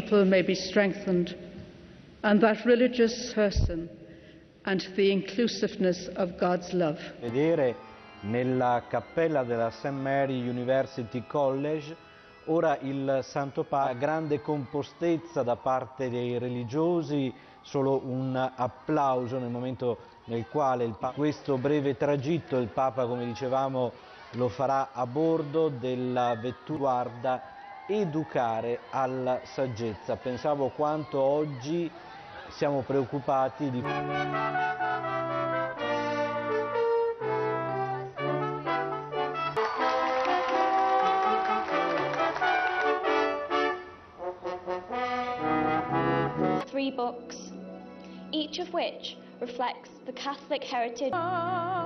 people may be strengthened, and that religious person and the inclusiveness of God's love. Vedere nella cappella della St. Mary University College ora il Santo Padre, grande compostezza da parte dei religiosi, solo un applauso nel momento nel quale questo breve tragitto il Papa, come dicevamo, lo farà a bordo della vettura, guarda educare alla saggezza. Pensavo quanto oggi siamo preoccupati di... Three books, each of which reflects the Catholic heritage.